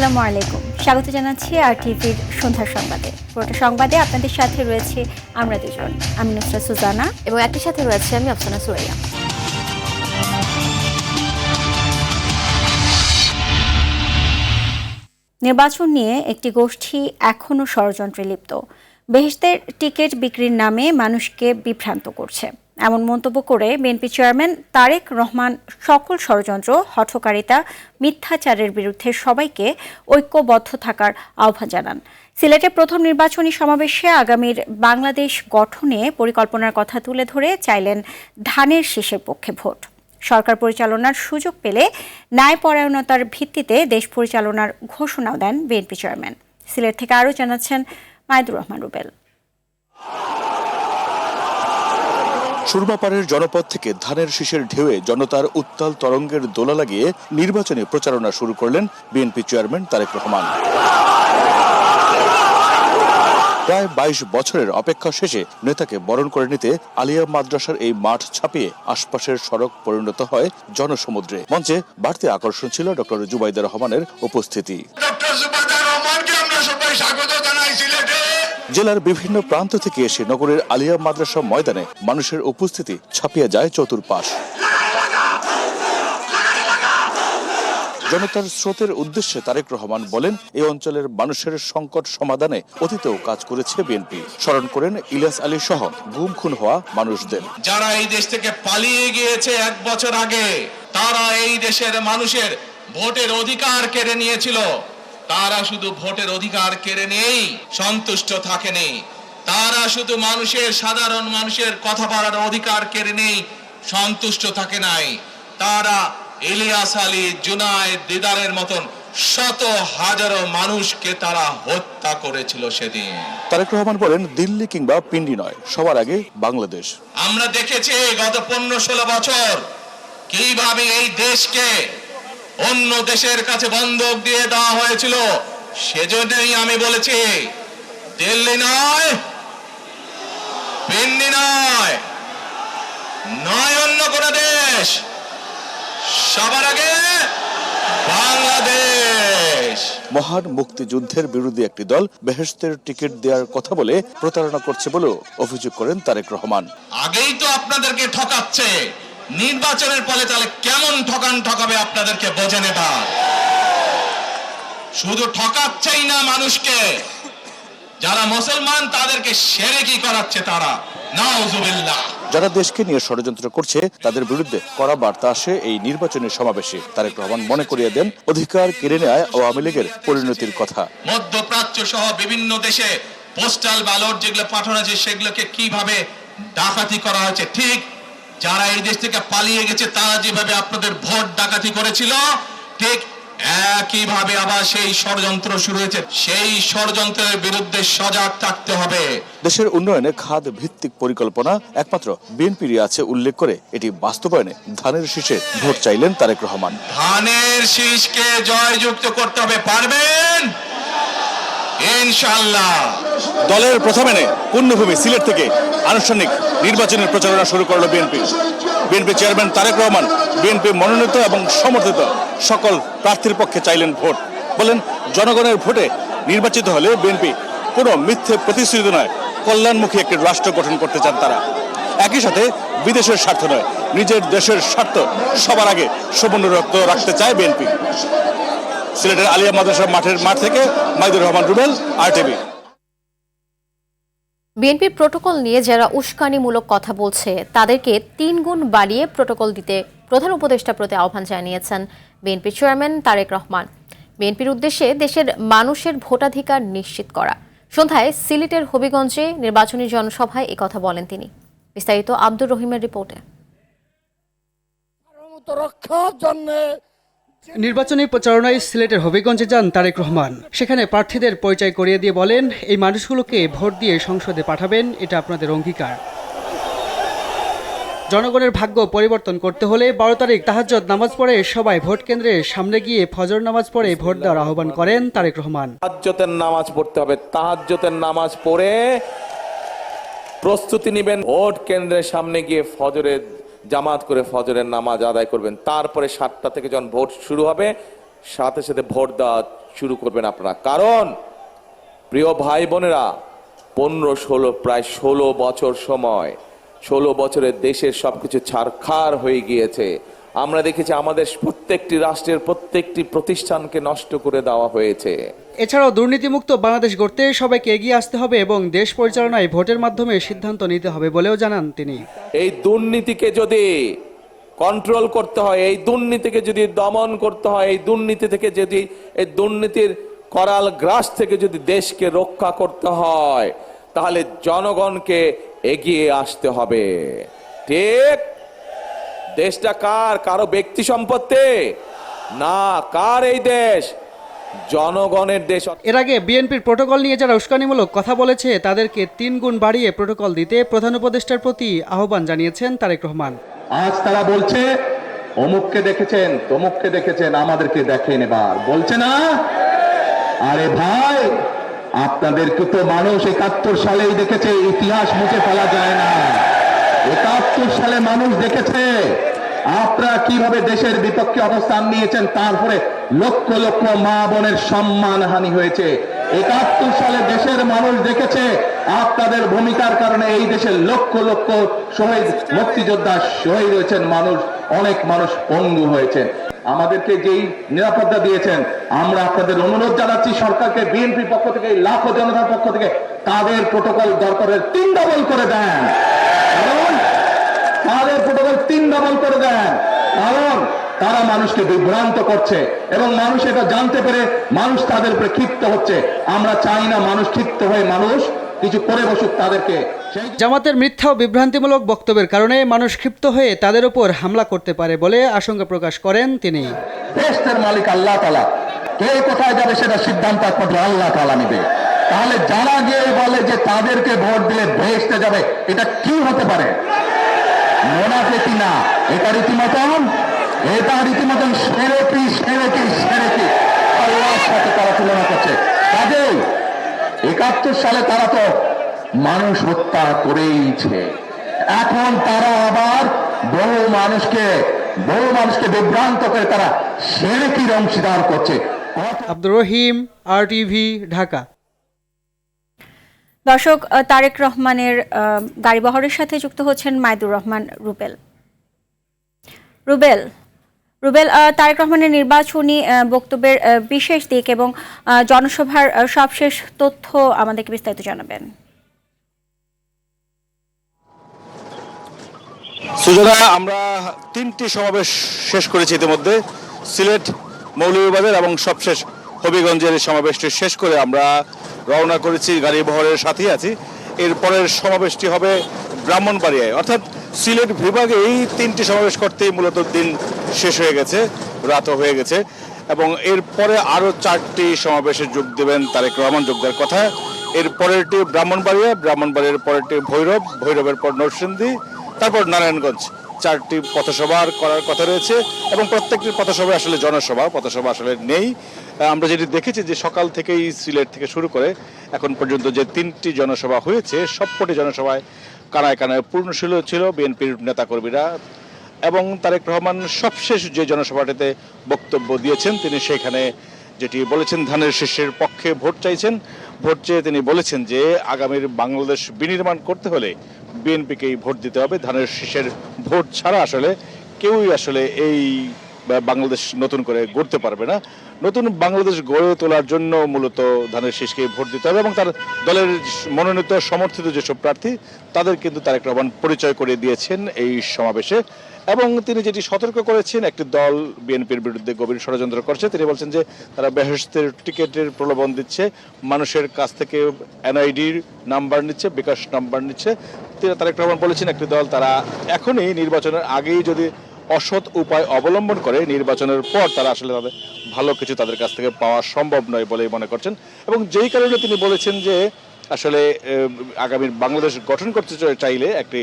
আসসালামু আলাইকুম, স্বাগত জানাচ্ছি RTVর সন্ধ্যার সংবাদে। পুরোটা সংবাদে আপনাদের সাথে রয়েছে আমরা দুজন, আমি নুসরাত সুজানা এবং একই সাথে রয়েছে আমি আফসানা সুরাইয়া। নির্বাচন নিয়ে একটি গোষ্ঠী এখনও ষড়যন্ত্রে লিপ্ত। বেহেশতের টিকিট বিক্রির নামে মানুষকে বিভ্রান্ত করছে, এমন মন্তব্য করে বিএনপি চেয়ারম্যান তারেক রহমান সকল ষড়যন্ত্র, হঠকারিতা, মিথ্যাচারের বিরুদ্ধে সবাইকে ঐক্যবদ্ধ থাকার আহ্বান জানান। সিলেটে প্রথম নির্বাচনী সমাবেশে আগামীর বাংলাদেশ গঠনে পরিকল্পনার কথা তুলে ধরে চাইলেন ধানের শীষের পক্ষে ভোট। সরকার পরিচালনার সুযোগ পেলে ন্যায়পরায়ণতার ভিত্তিতে দেশ পরিচালনার ঘোষণাও দেন বিএনপি চেয়ারম্যান। সিলেট থেকে আরও জানাচ্ছেন মাইদুর রহমান রুবেল। সুরমাপাড়ের জনপদ থেকে ধানের শীষের ঢেউয়ে জনতার উত্তাল তরঙ্গের দোলা লাগিয়ে নির্বাচনী প্রচারণা শুরু করলেন বিএনপি চেয়ারম্যান তারেক রহমান। প্রায় 22 বছরের অপেক্ষা শেষে নেতাকে বরণ করে নিতে আলিয়া মাদ্রাসার এই মাঠ ছাপিয়ে আশপাশের সড়ক পরিণত হয় জনসমুদ্রে। মঞ্চে বাড়তি আকর্ষণ ছিল ডক্টর জুবাইদা রহমানের উপস্থিতি। জেলার বিভিন্ন প্রান্ত থেকে এসে নগরের আলিয়া মাদ্রাসা ময়দানে মানুষের উপস্থিতি ছাপিয়ে যায় চতুর্পাশ। জনতার স্রোতের উদ্দেশ্যে তারেক রহমান বলেন, এই অঞ্চলের মানুষের সংকট সমাধানে অতীতেও কাজ করেছে বিএনপি। স্মরণ করেন ইলিয়াস আলী সহ গুম খুন হওয়া মানুষদের। যারা এই দেশ থেকে পালিয়ে গিয়েছে 1 বছর আগে, তারা এই দেশের মানুষের ভোটের অধিকার কেড়ে নিয়েছিল। তারা শুধু ভোটের অধিকার কেড়ে নেই সন্তুষ্ট থাকেনি, তারা শুধু সাধারণ মানুষের কথা বলার অধিকার কেড়ে নেই সন্তুষ্ট থাকে নাই, তারা ইলিয়াস আলী, জুনায়েদ, দিদারের মতন শত হাজারো মানুষকে তারা হত্যা করেছিল সেদিন। তারেক রহমান বলেন, দিল্লি কিংবা পিন্ডি নয়, সবার আগে বাংলাদেশ। আমরা দেখেছি গত 15-16 বছর কিভাবে এই দেশকে অন্য দেশের কাছে বন্ধক দিয়ে দেওয়া হয়েছিল। সেজন্যই আমি বলেছি, দিল্লি নয়, পিন্ডি নয়, নয় অন্য কোন দেশ, সবার আগে বাংলাদেশ। মহান মুক্তিযুদ্ধের বিরোধী একটি দল বেহেশতের টিকিট দেওয়ার কথা বলে প্রতারণা করছে বলেও অভিযোগ করেন তারেক রহমান। আগেই তো আপনাদেরকে ঠকাচ্ছে, নির্বাচনের ফলে তাহলে কেমন ঠকাবে আপনাদেরকে বোঝেন। এবার শুধু ঠকাচ্ছেই না মানুষকে, যারা মুসলমান তাদেরকে শিরকি করাচ্ছে তারা, নাউজুবিল্লাহ। যারা দেশকে নিয়ে ষড়যন্ত্র করছে তাদের বিরুদ্ধে কড়া বার্তা আসে এই নির্বাচনী সমাবেশে। তারেক রহমান মনে করিয়ে দেন, অধিকার কেড়ে নেয় আওয়ামী লীগের পরিণতির কথা। মধ্যপ্রাচ্য সহ বিভিন্ন দেশে পোস্টাল ব্যালট যেগুলো পাঠানো আছে সেগুলোকে কিভাবে ডাকাতি করা হয়েছে, ঠিক যারা এই দেশ থেকে পালিয়ে গেছে তারা যেভাবে আপনাদের ভোট ডাকাতি করেছিল, ঠিক একইভাবে আবার সেই ষড়যন্ত্র শুরু হয়েছে। সেই ষড়যন্ত্রের বিরুদ্ধে সজাগ থাকতে হবে। দেশের উন্নয়নে খাত ভিত্তিক পরিকল্পনা একমাত্র বিএনপিরই আছে উল্লেখ করে এটি বাস্তবায়নে ধানের শীষে ভোট চাইলেন তারেক রহমান। ধানের শীষকে জয়যুক্ত করতে হবে, পারবেন ইনশাআল্লাহ। দলের প্রথমে পূর্ণভূমি সিলেট থেকে আনুষ্ঠানিক নির্বাচনের প্রচারণা শুরু করল BNP. BNP chairman Tarique Rahman BNP মনোনীত এবং সমর্থিত সকল প্রার্থীর পক্ষে চাইলেন ভোট। বলেন, জনগণের ভোটে নির্বাচিত হলে বিএনপি কোনো মিথ্যে প্রতিশ্রুতি নয়, কল্যাণমুখী একটি রাষ্ট্র গঠন করতে চান তারা। একই সাথে বিদেশের স্বার্থ নয়, নিজের দেশের স্বার্থ সবার আগে সমুন্নত রাখতে চায় বিএনপি। সিলেটের আলিয়া মাদ্রাসা মাঠ থেকে মাইদুর রহমান রুবেল, RTV। বিএনপির প্রোটোকল নিয়ে যারা উস্কানিমূলক কথা বলছে তাদেরকে 3 গুণ বাড়িয়ে প্রোটোকল দিতে প্রধান উপদেষ্টার প্রতি আহ্বান জানিয়েছেন বিএনপি চেয়ারম্যান তারেক রহমান। বিএনপির উদ্দেশ্যে দেশের মানুষের ভোটাধিকার নিশ্চিত করা। সন্ধ্যায় সিলেটের হবিগঞ্জে নির্বাচনী জনসভায় একথা বলেন তিনি। বিস্তারিত আব্দুর রহিমের রিপোর্টে। নির্বাচনী প্রচারণায় সিলেটের হবিগঞ্জে যান তারেক রহমান। সেখানে প্রার্থীদের পরিচয় করিয়ে দিয়ে বলেন, এই মানুষগুলোকে ভোট দিয়ে সংসদে পাঠাবেন, এটা আপনাদের অঙ্গীকার। জনগণের ভাগ্য পরিবর্তন করতে হলে 12 তারিখ তাহাজ্জুদ নামাজ পড়ে সবাই ভোট কেন্দ্রের সামনে গিয়ে ফজর নামাজ পড়ে ভোট দেওয়ার আহ্বান করেন তারেক রহমান। তাহাজ্জুদের নামাজ পড়তে হবে, তাহাজ্জুদের নামাজ পড়ে প্রস্তুতি নেবেন, ভোট কেন্দ্রের সামনে গিয়ে জামাত করে ফজরের নামাজ আদায় করবেন। তারপরে 7টা থেকে যখন ভোট শুরু হবে সাথে সাথে ভোট দেওয়া শুরু করবেন আপনারা। কারণ প্রিয় ভাই বোনেরা, 15-16 প্রায় 16 বছর সময়, 16 বছরে দেশের সবকিছু ছারখার হয়ে গিয়েছে। আমরা দেখেছি আমাদের প্রত্যেকটি রাষ্ট্রের প্রত্যেকটি প্রতিষ্ঠানকে নষ্ট করে দেওয়া হয়েছে। এছাড়াও দুর্নীতিমুক্ত বাংলাদেশ গড়তে সবাইকে এগিয়ে আসতে হবে এবং দেশ পরিচালনায় ভোটের মাধ্যমে সিদ্ধান্ত নিতে হবে বলেও জানান তিনি। এই দুর্নীতিকে যদি কন্ট্রোল করতে হয়, এই দুর্নীতিকে যদি দমন করতে হয়, এই দুর্নীতি থেকে যদি এই দুর্নীতির করাল গ্রাস থেকে যদি দেশকে রক্ষা করতে হয়, তাহলে জনগণকে এগিয়ে আসতে হবে। ঠিক? দেশটা কার? কারো ব্যক্তি সম্পত্তি না, কার এই দেশ? জনগণের দেশ। এর আগে বিএনপির প্রোটোকল নিয়ে যারা উস্কানিমূলক কথা বলেছে তাদেরকে 3 গুণ বাড়িয়ে প্রোটোকল দিতে প্রধান উপদেষ্টার প্রতি আহ্বান জানিয়েছেন তারেক রহমান। আজ তারা বলছে অমুককে দেখেছেন, তমুককে দেখেছেন, আমাদেরকে দেখেন এবার, বলছে না? আরে ভাই, আপনাদেরকে তো মানুষ 71 সালেই দেখেছে, ইতিহাস মুছে ফেলা যায় না। 71 সালে মানুষ দেখেছে আপনারা কিভাবে দেশের বিপক্ষে অবস্থান নিয়েছেন, তারপরে লক্ষ লক্ষ মা বোনের সম্মানহানি হয়েছে। 71 সালে দেশের মানুষ দেখেছে আপনাদের ভূমিকার কারণে এই দেশের লক্ষ লক্ষ শহীদ মুক্তিযোদ্ধা শহীদ হয়েছেন, অনেক মানুষ পঙ্গু হয়েছে। আমাদেরকে যেই নিরাপত্তা দিয়েছেন, আমরা আপনাদের অনুরোধ জানাচ্ছি সরকারকে, বিএনপির পক্ষ থেকে, লাখো জনতার পক্ষ থেকে তাদের প্রোটোকল দরকারের 3 ডবল করে দেন। কারণ তাদের প্রোটোকল 3 ডবল করে দেন, কারণ তারা মানুষকে বিভ্রান্ত করছে এবং মানুষ এটা জানতে পেরে মানুষ তাদের উপরে ক্ষিপ্ত হচ্ছে। আমরা চাই না মানুষ ক্ষিপ্ত হয়ে মানুষ কিছু করে বসুক তাদেরকে। জামাতের মিথ্যা ও বিভ্রান্তিমূলক বক্তব্যের কারণে মানুষ ক্ষিপ্ত হয়ে তাদের উপর হামলা করতে পারে বলে আশঙ্কা প্রকাশ করেন তিনি। দেশের মালিক আল্লাহ তাআলা, কে কোথায় যাবে সেটা সিদ্ধান্ত একমাত্র আল্লাহ তাআলা নেবে। তাহলে যারা গিয়ে বলে যে তাদেরকে ভোট দিলে বেহেশতে যাবে, এটা কি হতে পারে? মুনাফিকি না, এটা রীতিমতন শিরকি আল্লাহর সাথে তারা তুলনা করছে। কাজেই 71 সালে তারা তো মানুষ হত্যা করেইছে, এখন তারা আবার বহু মানুষকে বিভ্রান্ত করে তারা শিরকির অংশীদার করছে। আব্দুর রহিম, RTV, ঢাকা। দর্শক, তারেক রহমানের গাড়িবহরের সাথে যুক্ত হচ্ছেন মাইদুর রহমান রুবেল। রুবেল, তারেক রহমানের নির্বাচনী বক্তব্যের বিশেষ দিক এবং জনসভার সবশেষ তথ্য আমাদেরকে বিস্তারিত জানাবেন। সুজনা, আমরা 3টি সমাবেশ শেষ করেছি ইতিমধ্যে। সিলেট, মৌলভীবাজার এবং সবশেষ হবিগঞ্জের সমাবেশটি শেষ করে আমরা রওনা করেছি, গাড়ি বহরের সাথেই আছি। এরপরের সমাবেশটি হবে ব্রাহ্মণবাড়িয়ায়, অর্থাৎ সিলেট বিভাগে এই 3টি সমাবেশ করতেই মূলত দিন শেষ হয়ে গেছে, রাতও হয়ে গেছে এবং এরপরে আরও 4টি সমাবেশে যোগ দেবেন তারেক রহমান, যোগ দেওয়ার কথা। এর পরেরটি ব্রাহ্মণবাড়িয়ার পরেরটি ভৈরবের পর নরসিংদী, তারপর নারায়ণগঞ্জ। 4টি পথসভা করার কথা রয়েছে এবং প্রত্যেকটি পথসভা আসলে পথসভা আসলে নেই। আমরা যেটি দেখেছি যে সকাল থেকেই সিলেট থেকে শুরু করে এখন পর্যন্ত যে 3টি জনসভা হয়েছে, সবকটি জনসভায় কানায় কানায় পূর্ণশীল ছিল বিএনপির নেতাকর্মীরা এবং তারেক রহমান সবশেষ যে জনসভাটিতে বক্তব্য দিয়েছেন, তিনি সেখানে যেটি বলেছেন ধানের শীষের পক্ষে ভোট চাইছেন। ভোট চেয়ে তিনি বলেছেন যে আগামীর বাংলাদেশ বিনির্মাণ করতে হলে বিএনপিকেই ভোট দিতে হবে, ধানের শীষের ভোট ছাড়া আসলে কেউই আসলে এই বাংলাদেশ নতুন করে গড়তে পারবে না। নতুন বাংলাদেশ গড়ে তোলার জন্য মূলত ধানের শীষকে ভোট দিতে হবে এবং তার দলের মনোনীত সমর্থিত যেসব প্রার্থী তাদের কিন্তু তারেক রহমান পরিচয় করে দিয়েছেন এই সমাবেশে। এবং তিনি যেটি সতর্ক করেছেন, একটি দল বিএনপির বিরুদ্ধে গভীর ষড়যন্ত্র করছে। তিনি বলছেন যে তারা বেহেশতের টিকেটের প্রলোভন দিচ্ছে, মানুষের কাছ থেকে NID নাম্বার নিচ্ছে, বিকাশ নাম্বার নিচ্ছে। তারেক রহমান বলেছেন একটি দল তারা এখনই নির্বাচনের আগেই যদি অসৎ উপায় অবলম্বন করে, নির্বাচনের পর তারা আসলে তাদের ভালো কিছু তাদের কাছ থেকে পাওয়া সম্ভব নয় বলেই মনে করছেন। এবং যেই কারণে তিনি বলেছেন যে আসলে আগামীর বাংলাদেশ গঠন করতে চাইলে একটি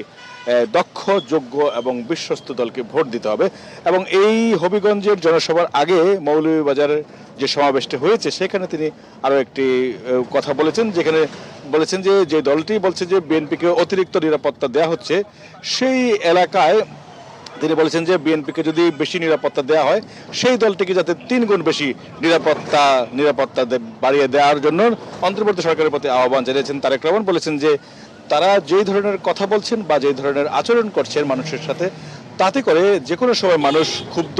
দক্ষ, যোগ্য এবং বিশ্বস্ত দলকে ভোট দিতে হবে। এবং এই হবিগঞ্জের জনসভার আগে মৌলভীবাজারের যে সমাবেশটি হয়েছে সেখানে তিনি আরও একটি কথা বলেছেন, যেখানে বলেছেন যে দলটি বলছে যে বিএনপিকে অতিরিক্ত নিরাপত্তা দেওয়া হচ্ছে, সেই এলাকায় তিনি বলেছেন যে বিএনপিকে যদি বেশি নিরাপত্তা দেওয়া হয় সেই দলটিকে যাতে 3 গুণ বেশি নিরাপত্তা বাড়িয়ে দেওয়ার জন্য অন্তর্বর্তী সরকারের প্রতি আহ্বান জানিয়েছেন তারেক রহমান। বলেছেন যে তারা যেই ধরনের কথা বলছেন বা যেই ধরনের আচরণ করছেন মানুষের সাথে, তাতে করে যে কোনো সময় মানুষ ক্ষুব্ধ,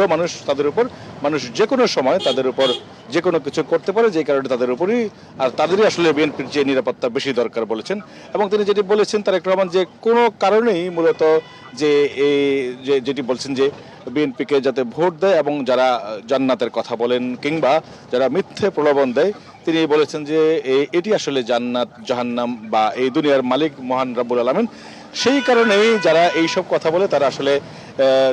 মানুষ যে কোনো সময় তাদের উপর যে কোনো কিছু করতে পারে, যেই কারণে তাদের উপরই আর তাদেরই আসলে বিএনপির যে নিরাপত্তা বেশি দরকার বলেছেন। এবং তিনি যেটি বলেছেন তারেক রহমান যে কোনো কারণেই মূলত যেটি বলছেন যে বিএনপিকে যাতে ভোট দেয় এবং যারা জান্নাতের কথা বলেন কিংবা যারা মিথ্যে প্রলোভন দেয়, তিনি বলেছেন যে এটি আসলে জান্নাত জাহান্নাম বা এই দুনিয়ার মালিক মহান রব্বুল আলামিন। সেই কারণেই যারা এই সব কথা বলে তারা আসলে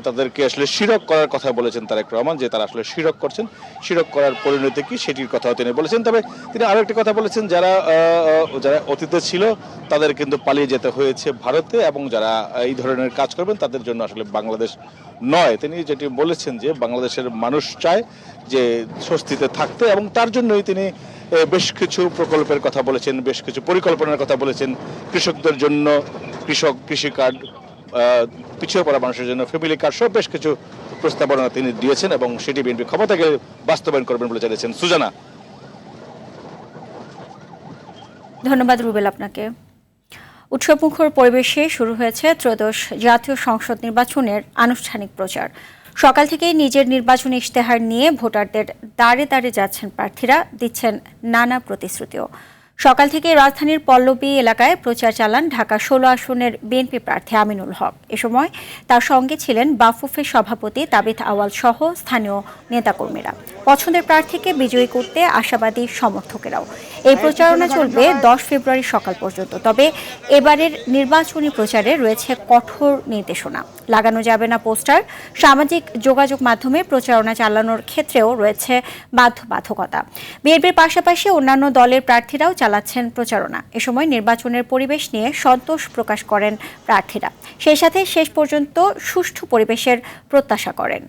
তাদেরকে আসলে শিরক করার কথা বলেছেন তারেক রহমান, যে তারা আসলে শিরক করছেন, শিরক করার পরিণতি কি সেটির কথাও তিনি বলেছেন। তবে তিনি আরো একটি কথা বলেছেন, যারা অতীতে ছিল তাদের কিন্তু পালিয়ে যেতে হয়েছে ভারতে, এবং যারা এই ধরনের কাজ করবেন তাদের জন্য আসলে বাংলাদেশ নয়। তিনি যেটি বলেছেন যে বাংলাদেশের মানুষ চায় যে স্বস্তিতে থাকতে, এবং তার জন্যই তিনি বেশ কিছু প্রকল্পের কথা বলেছেন, বেশ কিছু পরিকল্পনার কথা বলেছেন। কৃষকদের জন্য কৃষি কার্ড, পিছিয়ে পড়া মানুষের জন্য ফ্যামিলি কার্ড সহ বেশ কিছু প্রস্তাবনা তিনি দিয়েছেন, এবং সেটি বিএনপি ক্ষমতা গেলে বাস্তবায়ন করবেন বলে জানিয়েছেন। সুজানা। ধন্যবাদ রুবেল আপনাকে। উৎসবমুখর পরিবেশে শুরু হয়েছে ত্রয়োদশ জাতীয় সংসদ নির্বাচনের আনুষ্ঠানিক প্রচার। সকাল থেকেই নিজের নির্বাচনী ইশতেহার নিয়ে ভোটারদের দাঁড়ে দাঁড়ে যাচ্ছেন প্রার্থীরা, দিচ্ছেন নানা প্রতিশ্রুতিও। সকাল থেকে রাজধানীর পল্লবী এলাকায় প্রচার চালান ঢাকা 16 আসনের বিএনপি প্রার্থী আমিনুল হক। এ সময় তার সঙ্গে ছিলেন বাফুফের সভাপতি তাবিথ আওয়াল সহ স্থানীয় নেতাকর্মীরা। পছন্দের প্রার্থীকে বিজয়ী করতে আশাবাদী সমর্থকেরাও। এই প্রচারণা চলবে 10 ফেব্রুয়ারি সকাল পর্যন্ত। তবে এবারের নির্বাচনী প্রচারে রয়েছে কঠোর নির্দেশনা। লাগানো যাবে না পোস্টার, সামাজিক যোগাযোগ মাধ্যমে প্রচারণা চালানোর ক্ষেত্রেও রয়েছে বাধ্যবাধকতা। বিএনপির পাশাপাশি অন্যান্য দলের প্রার্থীরাও চালাচ্ছেন প্রচারণা। এ সময় নির্বাচনের পরিবেশ নিয়ে সন্তোষ প্রকাশ করেন প্রার্থীরা, সেই সাথে শেষ পর্যন্ত সুষ্ঠু পরিবেশের প্রত্যাশা করেন।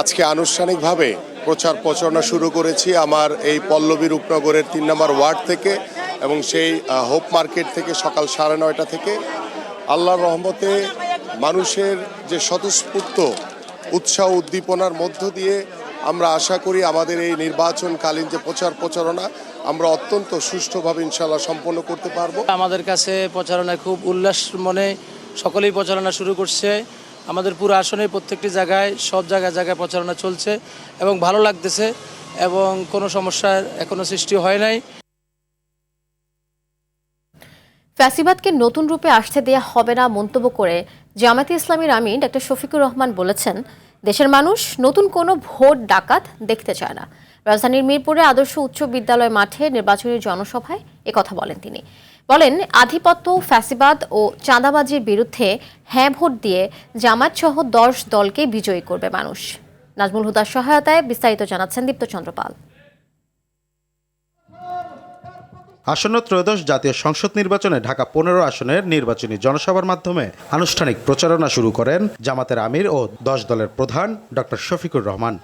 আজকে আনুষ্ঠানিকভাবে প্রচারণা শুরু করেছি আমার এই পল্লবী রূপনগরের 3 নম্বর ওয়ার্ড থেকে, এবং সেই হোপ মার্কেট থেকে সকাল 9:30 থেকে। আল্লাহর রহমতে মানুষের যে স্বতঃস্ফূর্ত উৎসাহ উদ্দীপনার মধ্য দিয়ে আমরা আশা করি আমাদের এই নির্বাচনকালীন যে প্রচারণা আমরা অত্যন্ত সুষ্ঠুভাবে ইনশাআল্লাহ সম্পন্ন করতে পারবো। আমাদের কাছে প্রচারণা খুব উল্লাস মনে সকলেই প্রচারণা শুরু করছে। আমাদের পুরো আসনে প্রত্যেকটি জায়গায় সব জায়গায় প্রচারণা চলছে এবং ভালো লাগতেছে, এবং কোনো সমস্যার এখনো সৃষ্টি হয় নাই। ফ্যাসিবাদকে নতুন রূপে আসতে দেয়া হবে না মন্তব্য করে জামায়াতে ইসলামীর আমির ডক্টর শফিকুর রহমান বলেছেন, দেশের মানুষ নতুন কোনো ভোট ডাকাত দেখতে চায় না। রাজধানীর মিরপুরে আদর্শ উচ্চ বিদ্যালয় মাঠে নির্বাচনী জনসভায় একথা বলেন তিনি। বলেন, আধিপত্য, ফ্যাসিবাদ ও চাঁদাবাজির বিরুদ্ধে হ্যাঁ ভোট দিয়ে জামায়াত সহ 10 দলকে বিজয়ী করবে মানুষ। নাজমুল হুদার সহায়তায় বিস্তারিত জানাচ্ছেন দীপ্ত চন্দ্র পাল। আসন্ন ত্রয়োদশ জাতীয় সংসদ নির্বাচনে ঢাকা 15 আসনের নির্বাচনী জনসভার মাধ্যমে আনুষ্ঠানিক প্রচারণা শুরু করেন জামাতের আমির ও 10 দলের প্রধান ডক্টর শফিকুর রহমান।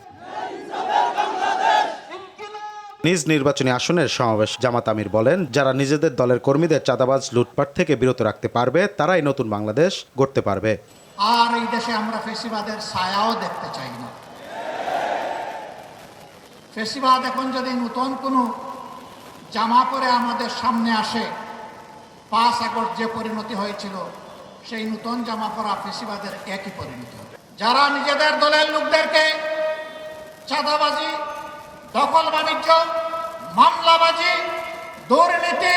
নিজ নির্বাচনী আসনের সমাবেশ জামাত আমির বলেন, যারা নিজেদের দলের কর্মীদের চাঁদাবাজ লুটপাট থেকে বিরত রাখতে পারবে তারাই নতুন বাংলাদেশ গড়তে পারবে। আর এই দেশে আমরা ফ্যাসিবাদের ছায়াও দেখতে চাই না। ফ্যাসিবাদ এখন যদি নতুন কোনো জামা পরে আমাদের সামনে আসে, 5 আগস্ট যে পরিণতি হয়েছিল সেই নতুন জামা পরা ফ্যাসিবাদের একই পরিণতি হবে। যারা নিজেদের দলের লোকদেরকে চাঁদাবাজি, দখল বাণিজ্য, মামলাবাজি, দুর্নীতি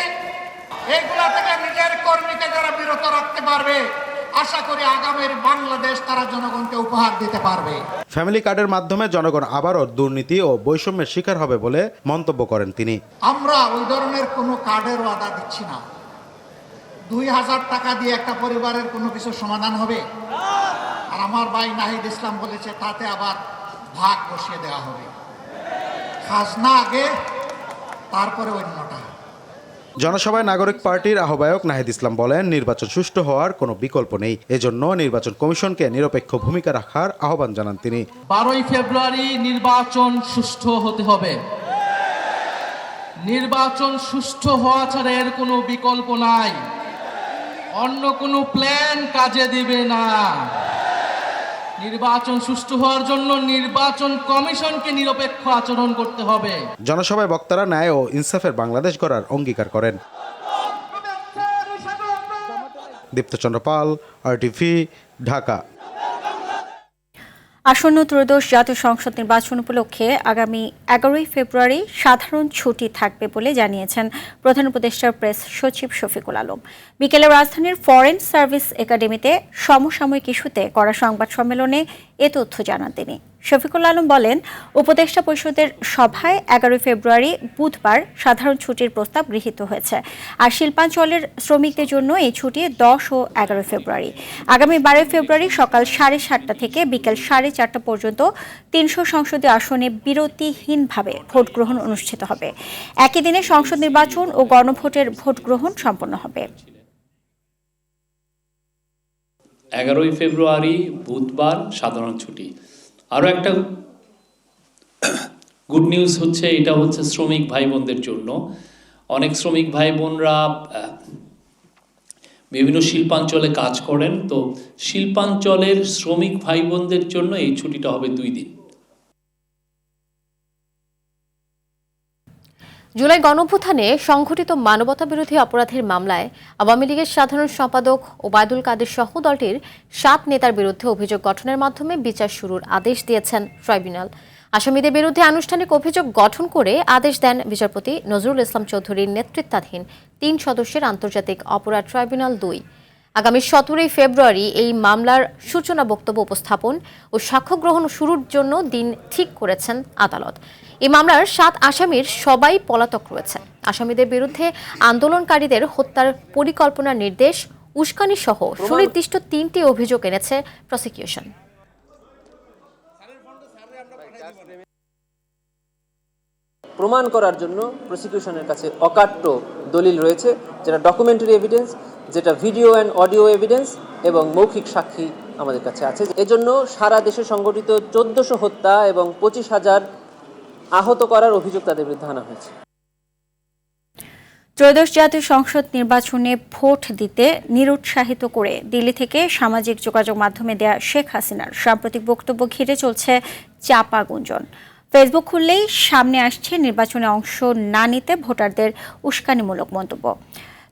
এগুলা থেকে নিজের কর্মীকে যারা বিরত রাখতে পারবে, আশা করি আগামীর বাংলাদেশ তারা জনগণকে উপহার দিতে পারবে। ফ্যামিলি কার্ডের মাধ্যমে জনগণ আবারও দুর্নীতি ও বৈষম্যের শিকার হবে বলে মন্তব্য করেন তিনি। আমরা ওই ধরনের কোনো কার্ডের ওয়াদা দিচ্ছি না। 2000 টাকা দিয়ে একটা পরিবারের কোনো কিছু সমাধান হবে? আর আমার ভাই নাহিদ ইসলাম বলেছে তাতে আবার ভাগ বসিয়ে দেওয়া হবে। খাজনা আগে, তারপরে অন্যটা। জনসভায় নাগরিক পার্টির আহ্বায়ক নাহিদ ইসলাম বলেন, নির্বাচন সুষ্ঠু হওয়ার কোনো বিকল্প নেই, এজন্য নির্বাচন কমিশনকে নিরপেক্ষ ভূমিকা রাখার আহ্বান জানান তিনি। 12 ফেব্রুয়ারি নির্বাচন সুষ্ঠু হতে হবে। নির্বাচন সুষ্ঠু হওয়া ছাড়া এর কোনো বিকল্প নাই। অন্য কোনো প্ল্যান কাজে দিবে না। নির্বাচন সুষ্ঠু হওয়ার জন্য নির্বাচন কমিশনকে নিরপেক্ষ আচরণ করতে হবে। জনসভায় বক্তারা ন্যায় ও ইনসাফের বাংলাদেশ গড়ার অঙ্গীকার করেন। দীপ্তচন্দ্র পাল, RTV, ঢাকা। আসন্ন ত্রয়োদশ জাতীয় সংসদ নির্বাচন উপলক্ষে আগামী 11 ফেব্রুয়ারি সাধারণ ছুটি থাকবে বলে জানিয়েছেন প্রধান উপদেষ্টার প্রেস সচিব শফিকুল আলম। বিকেলে রাজধানীর ফরেন সার্ভিস একাডেমিতে সমসাময়িক ইস্যুতে করা সংবাদ সম্মেলনে এ তথ্য জানান তিনি। শফিকুল আলম বলেন, উপদেষ্টা পরিষদের সভায় 11 ফেব্রুয়ারি বুধবার সাধারণ ছুটির প্রস্তাব গৃহীত হয়েছে। আর শিল্পাঞ্চলের শ্রমিকদের জন্য এই ছুটি 10 ও 11 ফেব্রুয়ারি। আগামী 12 ফেব্রুয়ারি সকাল 7:30 থেকে বিকেল 4:30 পর্যন্ত 300 সংসদীয় আসনে বিরতিহীনভাবে ভোট গ্রহণ অনুষ্ঠিত হবে। একই দিনে সংসদ নির্বাচন ও গণভোটের ভোট গ্রহণ সম্পন্ন হবে। 11 ফেব্রুয়ারি বুধবার সাধারণ ছুটি। আরও একটা গুড নিউজ হচ্ছে, এটা হচ্ছে শ্রমিক ভাই বোনদের জন্য। অনেক শ্রমিক ভাই বোনরা বিভিন্ন শিল্পাঞ্চলে কাজ করেন, তো শিল্পাঞ্চলের শ্রমিক ভাই বোনদের জন্য এই ছুটিটা হবে 2 দিন। জুলাই গণঅভ্যুত্থানে সংঘটিত মানবতাবিরোধী অপরাধের মামলায় আওয়ামী লীগের সাধারণ সম্পাদক ওবায়দুল কাদের সহ দলটির 7 নেতার বিরুদ্ধে অভিযোগ গঠনের মাধ্যমে বিচার শুরুর আদেশ দিয়েছেন ট্রাইব্যুনাল। আসামিদের বিরুদ্ধে আনুষ্ঠানিক অভিযোগ গঠন করে আদেশ দেন বিচারপতি নজরুল ইসলাম চৌধুরীর নেতৃত্বাধীন 3 সদস্যের আন্তর্জাতিক অপরাধ ট্রাইব্যুনাল 2। আগামী 17 ফেব্রুয়ারি এই মামলার সূচনা বক্তব্য উপস্থাপন ও সাক্ষ্য গ্রহণ শুরুর জন্য দিন ঠিক করেছেন আদালত। এই মামলার 7 আসামির সবাই পলাতক রয়েছে। আসামিদের বিরুদ্ধে আন্দোলনকারীদের হত্যার পরিকল্পনার নির্দেশ, উস্কানি সহ সুনির্দিষ্ট 3টি অভিযোগ এনেছে প্রসিকিউশন। প্রমাণ করার জন্য প্রসিকিউশনের কাছে অকাট্য দলিল রয়েছে, যেটা ডকুমেন্টারি এভিডেন্স, যেটা ভিডিও অ্যান্ড অডিও এভিডেন্স এবং মৌখিক সাক্ষী আমাদের কাছে আছে। এজন্য সারা দেশে সংগঠিত 1400 হত্যা এবং 25,000 আহত করার অভিযোগ তাদের বিরুদ্ধে আনা হয়েছে। ত্রয়োদশ জাতীয় সংসদ নির্বাচনে ভোট দিতে নিরুৎসাহিত করে দিল্লি থেকে সামাজিক যোগাযোগ মাধ্যমে দেয়া শেখ হাসিনার সাম্প্রতিক বক্তব্য ঘিরে চলছে চাপা গুঞ্জন। ফেসবুক খুললেই সামনে আসছে নির্বাচনে অংশ না নিতে ভোটারদের উস্কানিমূলক মন্তব্য।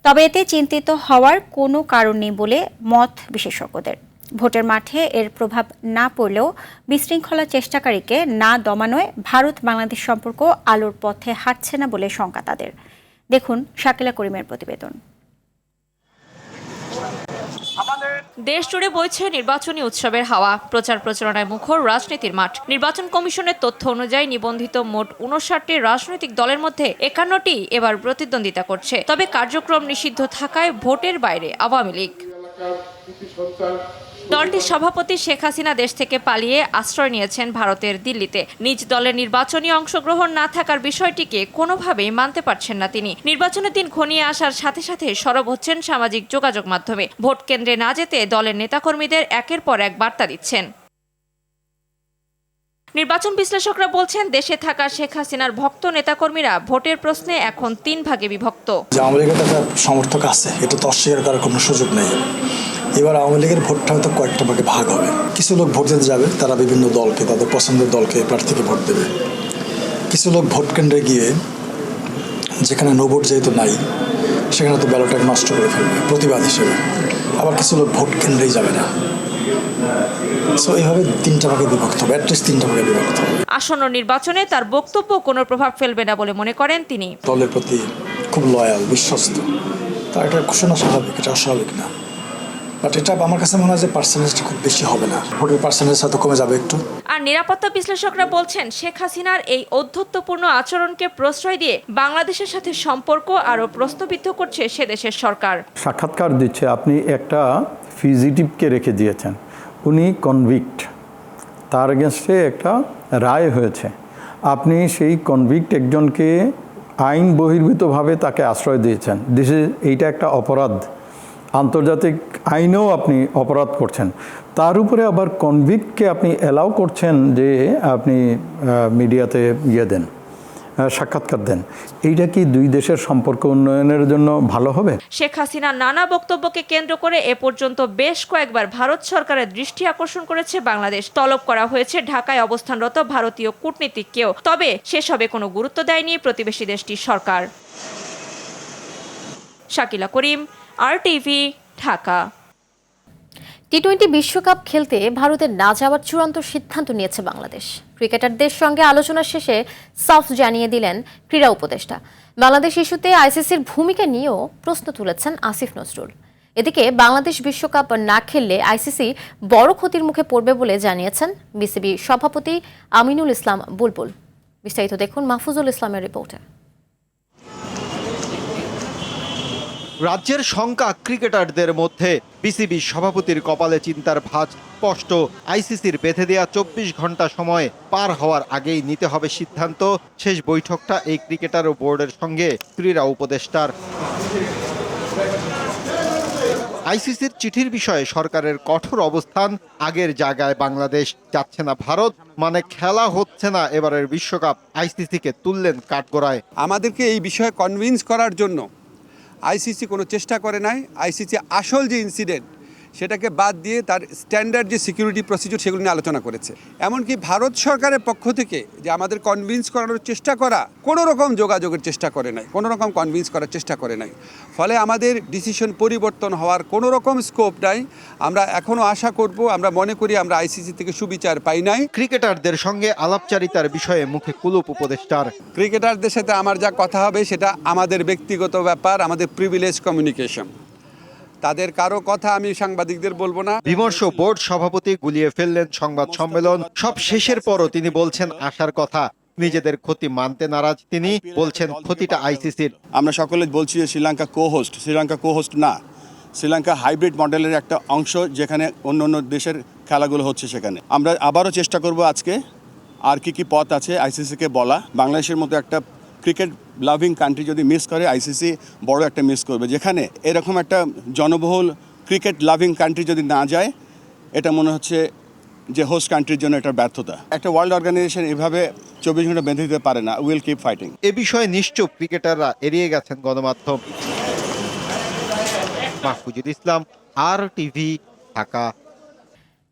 তবে এতে চিন্তিত হওয়ার কোনো কারণ নেই বলে মত বিশেষজ্ঞদের। ভোটের মাঠে এর প্রভাব না পড়লেও বিশৃঙ্খলা চেষ্টাকারীকে না দমানোয় ভারত বাংলাদেশ সম্পর্ক আলোর পথে হাঁটছে না বলে শঙ্কা তাদের। দেখুন শাকিলা করিমের প্রতিবেদন। দেশ জুড়ে বইছে নির্বাচনী উৎসবের হাওয়া। প্রচার প্রচারণায় মুখর রাজনীতির মাঠ। নির্বাচন কমিশনের তথ্য অনুযায়ী নিবন্ধিত মোট 59টি রাজনৈতিক দলের মধ্যে 51টি এবার প্রতিদ্বন্দ্বিতা করছে। তবে কার্যক্রম নিষিদ্ধ থাকায় ভোটের বাইরে আওয়ামী লীগ। দলটির সভাপতি শেখ হাসিনা দেশ থেকে পালিয়ে আশ্রয় নিয়েছেন ভারতের দিল্লিতে। নিজ দলের নির্বাচনী অংশগ্রহণ না থাকার বিষয়টিকে কোনোভাবেই মানতে পারছেন না তিনি। নির্বাচনের দিন ঘনিয়ে আসার সাথে সাথে সরব হচ্ছেন সামাজিক যোগাযোগ মাধ্যমে। ভোট কেন্দ্রে না যেতে দলের নেতাকর্মীদের একের পর এক বার্তা দিচ্ছেন। নির্বাচন বিশ্লেষকরা বলছেন, দেশে থাকা শেখ হাসিনার ভক্ত নেতাকর্মীরা ভোটের প্রশ্নে এখন 3 ভাগে বিভক্ত। আওয়ামী লীগের একটা সমর্থক আছে, এটা তো অস্বীকার করার কোনো সুযোগ নেই। এবার আওয়ামী লীগের ভোটটা হয়তো কয়েকটা ভাগে ভাগ হবে। কিছু লোক ভোট দিতে যাবে, তারা বিভিন্ন দলকে, তাদের পছন্দের দলকে, প্রার্থীকে ভোট দেবে। কিছু লোক ভোট কেন্দ্রে গিয়ে, যেখানে নো ভোট যেহেতু নাই, সেখানে তো ব্যালটটাকে নষ্ট করে ফেলবে প্রতিবাদ হিসেবে। আবার কিছু লোক ভোট কেন্দ্রেই যাবে না। সো এইভাবে 3টা ভাগে বিভক্ত হবে, অ্যাটলিস্ট 3টা ভাগে বিভক্ত হবে। আসন্ন নির্বাচনে তার বক্তব্য কোনো প্রভাব ফেলবে না বলে মনে করেন তিনি। দলের প্রতি খুব লয়াল, বিশ্বস্ত, তার এটা শোনা স্বাভাবিক, এটা অস্বাভাবিক না। বাট এটা আমার কাছে মনে হয় যে পার্সেন্টেজটা খুব বেশি হবে না, ভোটের পার্সেন্টেজ হয়তো কমে যাবে একটু। আর নিরাপত্তা বিশ্লেষকরা বলছেন, শেখ হাসিনার এই ঔদ্ধত্যপূর্ণ আচরণকে প্রশ্রয় দিয়ে বাংলাদেশের সাথে সম্পর্ক আরও প্রশ্নবিদ্ধ করছে সে দেশের সরকার। সাক্ষাৎকার দিচ্ছে, আপনি একটা ফিজিটিভকে রেখে দিয়েছেন, উনি কনভিক্ট, তার এগেনস্টে একটা রায় হয়েছে। আপনি সেই কনভিক্ট একজনকে আইন বহির্ভূতভাবে তাকে আশ্রয় দিয়েছেন। এইটা একটা অপরাধ, আন্তর্জাতিক আইনেও আপনি অপরাধ করছেন। তার উপরে আবার কনভিক্টকে আপনি অ্যালাউ করছেন যে আপনি মিডিয়াতে দেন। সাক্ষাৎকার দেন, এইটা কি দুই দেশের সম্পর্ক উন্নয়নের জন্য ভালো হবে? শেখ হাসিনার নানা বক্তব্যকে কেন্দ্র করে এ পর্যন্ত বেশ কয়েকবার ভারত সরকারের দৃষ্টি আকর্ষণ করেছে বাংলাদেশ। তলব করা হয়েছে ঢাকায় অবস্থানরত ভারতীয় কূটনীতিককেও, তবে সেসবে কোনো গুরুত্ব দেয়নি প্রতিবেশী দেশটির সরকার। শাকিলা করিম, RTV, ঢাকা। টি-20 বিশ্বকাপ খেলতে ভারতের না যাওয়ার চূড়ান্ত সিদ্ধান্ত নিয়েছে বাংলাদেশ। ক্রিকেটারদের সঙ্গে আলোচনা শেষে সাফ জানিয়ে দিলেন ক্রীড়া উপদেষ্টা। বাংলাদেশ ইস্যুতে আইসিসির ভূমিকা নিয়েও প্রশ্ন তুলেছেন আসিফ নজরুল। এদিকে বাংলাদেশ বিশ্বকাপ না খেললে আইসিসি বড় ক্ষতির মুখে পড়বে বলে জানিয়েছেন বিসিবি সভাপতি আমিনুল ইসলাম বুলবুল। বিস্তারিত দেখুন মাহফুজুল ইসলামের রিপোর্টে। রাজ্যের শঙ্কা ক্রিকেটারদের মধ্যে বিসিবি সভাপতির কপালে চিন্তার ভাঁজ স্পষ্ট। আইসিসির বেঁধে দেয়া 24 ঘন্টা সময় পার হওয়ার আগেই নিতে হবে সিদ্ধান্ত। শেষ বৈঠকটা এই ক্রিকেটার ও বোর্ডের সঙ্গে ক্রীড়া উপদেষ্টার। আইসিসির চিঠির বিষয়ে সরকারের কঠোর অবস্থান। আগের জায়গায় বাংলাদেশ যাচ্ছে না ভারত, মানে খেলা হচ্ছে না এবারের বিশ্বকাপ। আইসিসিকে তুললেন কাঠগড়ায়। আমাদেরকে এই বিষয়ে কনভিন্স করার জন্য আইসিসি কোনো চেষ্টা করে নাই। আইসিসি আসল যে ইনসিডেন্ট সেটাকে বাদ দিয়ে তার স্ট্যান্ডার্ড যে সিকিউরিটি প্রসিডিউর সেগুলো নিয়ে আলোচনা করেছে। এমনকি ভারত সরকারের পক্ষ থেকে যে আমাদের কনভিন্স করানোর চেষ্টা করা, কোনো রকম যোগাযোগের চেষ্টা করে নাই, কোনো রকম কনভিন্স করার চেষ্টা করে নাই। ফলে আমাদের ডিসিশন পরিবর্তন হওয়ার কোনো রকম স্কোপ নাই। আমরা এখনও আশা করব, আমরা মনে করি আমরা আইসিসি থেকে সুবিচার পাই নাই। ক্রিকেটারদের সঙ্গে আলাপচারিতার বিষয়ে মুখে কুলুপ উপদেষ্টার। ক্রিকেটারদের সাথে আমার যা কথা হবে সেটা আমাদের ব্যক্তিগত ব্যাপার, আমাদের প্রিভিলেজ কমিউনিকেশন। তাদের কারো কথা আমি সাংবাদিকদের বলবো না। বিমর্ষ বোর্ড সভাপতি গুলিয়ে ফেললেন সংবাদ সম্মেলন। সব শেষের পরও তিনি বলছেন আশার কথা। নিজেদের ক্ষতি মানতে নারাজ তিনি, বলছেন ক্ষতিটা আইসিসির। আমরা সকলে বলছি যে শ্রীলঙ্কা কো হোস্ট না, শ্রীলঙ্কা হাইব্রিড মডেলের একটা অংশ, যেখানে অন্য অন্য দেশের খেলাগুলো হচ্ছে সেখানে। আমরা আবারও চেষ্টা করব আজকে আর কি পথ আছে আইসিসিকে বলা। বাংলাদেশের মতো একটা ক্রিকেট লাভিং কান্ট্রি যদি মিস করে, আইসিসি বড় একটা মিস করবে। যেখানে এরকম একটা জনবহুল ক্রিকেট লাভিং কান্ট্রি যদি না যায়, এটা মনে হচ্ছে যে হোস্ট কান্ট্রির জন্য এটা ব্যর্থতা। একটা ওয়ার্ল্ড অর্গানাইজেশন এভাবে 24 ঘন্টা বেঁধে দিতে পারে না। Will keep fighting. এ বিষয়ে নিশ্চুপ ক্রিকেটাররা এড়িয়ে গেছেন গণমাধ্যম। মাহফুজুল ইসলাম, RTV, ঢাকা।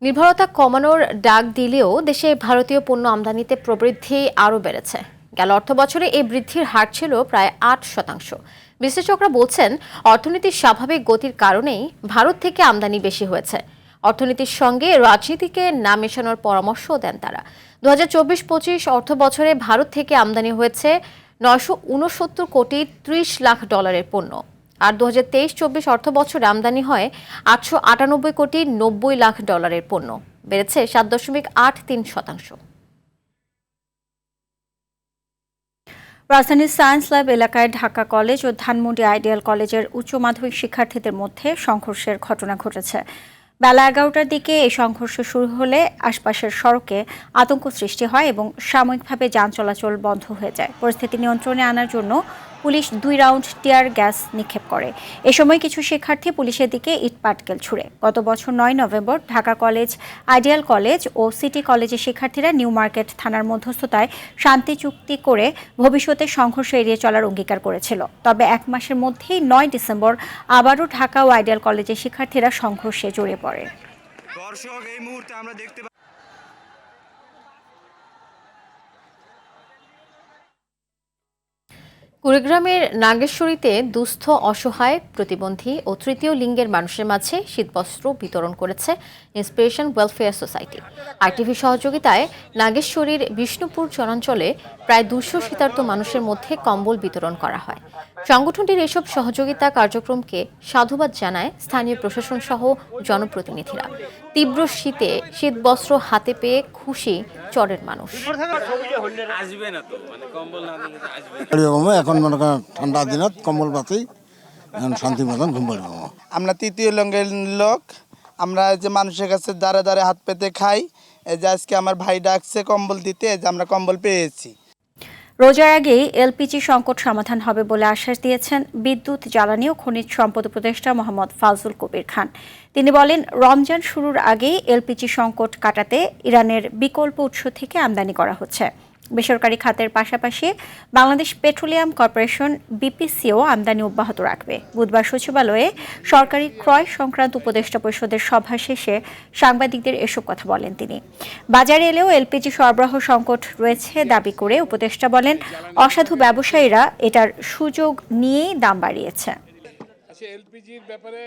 নির্ভরতা কমানোর ডাক দিলেও দেশে ভারতীয় পণ্য আমদানিতে প্রবৃদ্ধি আরও বেড়েছে। গেল অর্থবছরে এই বৃদ্ধির হার ছিল প্রায় 8%। বিশ্লেষকরা বলছেন অর্থনীতির স্বাভাবিক গতির কারণেই ভারত থেকে আমদানি বেশি হয়েছে। অর্থনীতির সঙ্গে রাজনীতিকে না মেশানোর পরামর্শও দেন তারা। 2024-25 অর্থ বছরে ভারত থেকে আমদানি হয়েছে 969 কোটি 30 লাখ ডলারের পণ্য, আর 2023-24 অর্থ বছরে আমদানি হয় 898 কোটি 90 লাখ ডলারের পণ্য, বেড়েছে 7.83%। রাজধানীর সায়েন্স ল্যাব এলাকায় ঢাকা কলেজ ও ধানমন্ডি আইডিয়াল কলেজের উচ্চ মাধ্যমিক শিক্ষার্থীদের মধ্যে সংঘর্ষের ঘটনা ঘটেছে। বেলা 11টার দিকে এই সংঘর্ষ শুরু হলে আশপাশের সড়কে আতঙ্ক সৃষ্টি হয় এবং সাময়িকভাবে যান চলাচল বন্ধ হয়ে যায়। পরিস্থিতি নিয়ন্ত্রণে আনার জন্য পুলিশ 2 রাউন্ড টিয়ার গ্যাস নিক্ষেপ করে। এ সময় কিছু শিক্ষার্থী পুলিশের দিকে ইট পাটকেল ছুড়ে। গত বছর 9 নভেম্বর ঢাকা কলেজ, আইডিয়াল কলেজ ও সিটি কলেজের শিক্ষার্থীরা নিউ মার্কেট থানার মধ্যস্থতায় শান্তি চুক্তি করে ভবিষ্যতে সংঘর্ষ এড়িয়ে চলার অঙ্গীকার করেছিল। তবে 1 মাসের মধ্যেই 9 ডিসেম্বর আবারও ঢাকা ও আইডিয়াল কলেজের শিক্ষার্থীরা সংঘর্ষে জড়িয়ে পড়ে। দর্শক, এই মুহূর্তে আমরা দেখতে কুড়িগ্রামের নাগেশ্বরীতে দুস্থ, অসহায়, প্রতিবন্ধী ও তৃতীয় লিঙ্গের মানুষের মাঝে শীতবস্ত্র বিতরণ করেছে ইন্সপিরেশন ওয়েলফেয়ার সোসাইটি। আইটিভি সহযোগিতায় নাগেশ্বরীর বিষ্ণুপুর চরাঞ্চলে প্রায় 200 শীতার্ত মানুষের মধ্যে কম্বল বিতরণ করা হয়। সংগঠনটির এসব সহযোগিতা কার্যক্রমকে সাধুবাদ জানায় স্থানীয় প্রশাসন সহ জনপ্রতিনিধিরা। তীব্র শীতে শীতবস্ত্র হাতে পেয়ে খুশি চরের মানুষ। এখন মনে করেন ঠান্ডা দিনত কম্বল পাতি শান্তি মতন ঘুম পাড়ব। আমরা তৃতীয় লিঙ্গের লোক, আমরা যে মানুষের কাছে দাঁড়ে দাঁড়ে হাত পেতে খাই। এই যে আজকে আমার ভাই ডাকছে কম্বল দিতে, যে আমরা কম্বল পেয়েছি। রোজার আগেই এলপিজি সংকট সমাধান হবে বলে আশ্বাস দিয়েছেন বিদ্যুৎ, জ্বালানি ও খনিজ সম্পদ উপদেষ্টা মোহাম্মদ ফাজুল কবির খান। তিনি বলেন, রমজান শুরুর আগেই এলপিজি সংকট কাটাতে ইরানের বিকল্প উৎস থেকে আমদানি করা হচ্ছে। বেসরকারি খাতের পাশাপাশি বাংলাদেশ পেট্রোলিয়াম কর্পোরেশন বিপিসিও আমদানি অব্যাহত রাখবে। বুধবার সচিবালয়ে সরকারি ক্রয় সংক্রান্ত উপদেষ্টা পরিষদের সভা শেষে সাংবাদিকদের এসব কথা বলেন তিনি। বাজারে এলেও এলপিজি সরবরাহ সংকট রয়েছে দাবি করে উপদেষ্টা বলেন, অসাধু ব্যবসায়ীরা এটার সুযোগ নিয়েই দাম বাড়িয়েছে। এলপিজির ব্যাপারে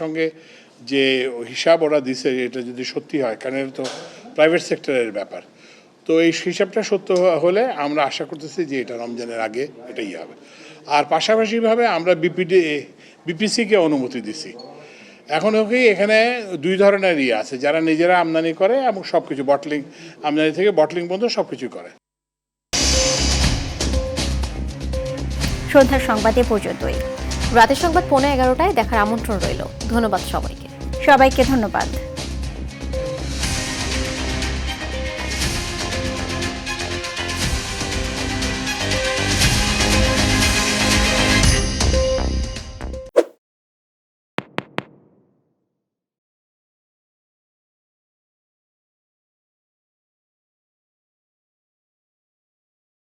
সঙ্গে যে হিসাব ওরা দিছে এটা যদি সত্যি হয়, কারণ এটা তো প্রাইভেট সেক্টরের ব্যাপার, তো এই হিসাবটা সত্য হলে আমরা আশা করতেছি যে এটা রমজানের আগে এটাই হবে। আর পাশাপাশিভাবে আমরা বিপিসিকে অনুমতি দিছি। এখন কি এখানে দুই ধরনের আছে, যারা নিজেরা আমদানি করে এবং সবকিছু বটলিং, আমদানি থেকে বটলিং পর্যন্ত সবকিছু করে। সন্ধ্যার সংবাদে পর্যন্তই। রাতের সংবাদ 11:15 দেখার আমন্ত্রণ রইল। ধন্যবাদ সবাইকে। ধন্যবাদ।